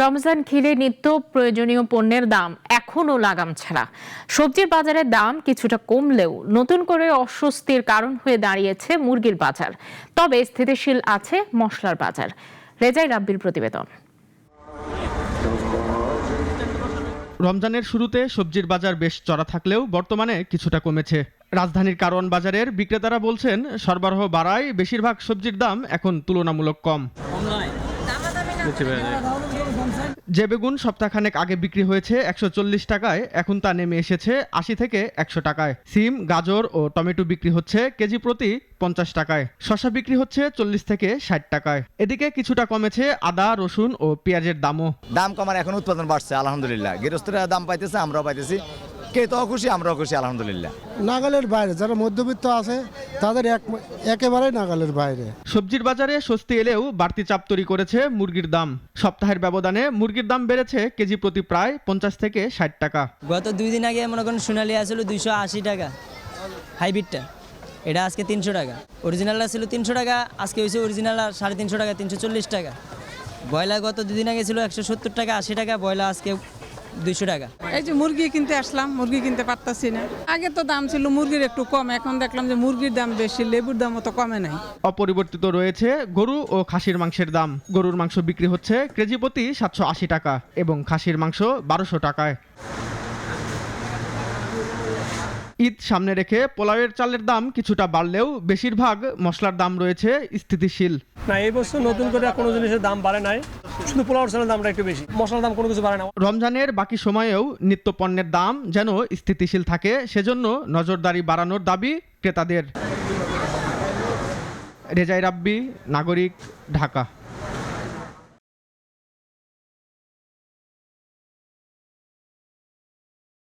রমজান ঘিরে নিত্য প্রয়োজনীয় পণ্যের দাম এখনো লাগাম ছাড়া। সবজির বাজারের দাম কিছুটা কমলেও নতুন করে অস্বস্তির কারণ হয়ে দাঁড়িয়েছে মুরগির বাজার। তবে স্থিতিশীল আছে মশলার বাজার। রেজাই রাব্বির প্রতিবেদন। রমজানের শুরুতে সবজির বাজার বেশ চড়া থাকলেও বর্তমানে কিছুটা কমেছে। রাজধানীর কারওয়ান বাজারের বিক্রেতারা বলছেন, সরবরাহ বাড়ায় বেশিরভাগ সবজির দাম এখন তুলনামূলক কম। যে বেগুন সপ্তাহখানেক আগে বিক্রি হয়েছে 140 টাকায়, এখন তা নেমে এসেছে 80 থেকে 100 টাকায়। সিম, গাজর ও টমেটো বিক্রি হচ্ছে কেজি প্রতি 50 টাকায়। শসা বিক্রি হচ্ছে 40 থেকে 60 টাকায়। এদিকে কিছুটা কমেছে আদা, রসুন ও পেঁয়াজের দামও। দাম কমার এখন উৎপাদন বাড়ছে আলহামদুলিল্লাহ। গৃহস্থরা দাম পাইতেছে, আমরাও পাইতেছি। ক্রেতাও খুশি, আমরাও খুশি আলহামদুলিল্লাহ। নাগালের বাইরে যারা মধ্যবিত্ত আছে তাদের একেবারে নাগালের বাইরে। সবজির বাজারে স্বস্তি এলেও বাড়তি চাপ তৈরি করেছে মুরগির দাম। সপ্তাহের ব্যবধানে মুরগির দাম বেড়েছে কেজি প্রতি প্রায় 50 থেকে 60 টাকা। গত 2 দিন আগে মনে করেন সোনালি আসলে 280 টাকা হাইব্রিডটা, এটা আজকে 300 টাকা। অরিজিনালটা ছিল 300 টাকা, আজকে হয়েছে অরিজিনাল 350 টাকা, 340 টাকা। ব্রয়লার গত 2 দিন আগে ছিল 170 টাকা 80 টাকা, ব্রয়লার আজকে 200 টাকা। এই যে মুরগি কিনতে আসলাম, মুরগি কিনতে পারতাছি না। আগে তো দাম ছিল মুরগির একটু কম, এখন দেখলাম যে মুরগির দাম বেশি, লেবুর দামও তো কমে নাই। অপরিবর্তিত রয়েছে গরু ও খাসির মাংসের দাম। গরুর মাংস বিক্রি হচ্ছে কেজি প্রতি 780 টাকা এবং খাসির মাংস 1200 টাকায়। ঈদ সামনে রেখে পোলাওয়ের চালের দাম কিছুটা বাড়লেও বেশিরভাগ মশলার দাম রয়েছে স্থিতিশীল। না, এই বছর নতুন করে কোনো জিনিসের দাম বাড়ে নাই, শুধু পোলাওর চালের দামটা একটু বেশি, মশলার দাম কোনো কিছু বাড়ে না। রমজানের বাকি সময়েও নিত্য পণ্যের দাম যেন স্থিতিশীল থাকে, সেজন্য নজরদারি বাড়ানোর দাবি ক্রেতাদের। রেজাই রাব্বি, নাগরিক, ঢাকা।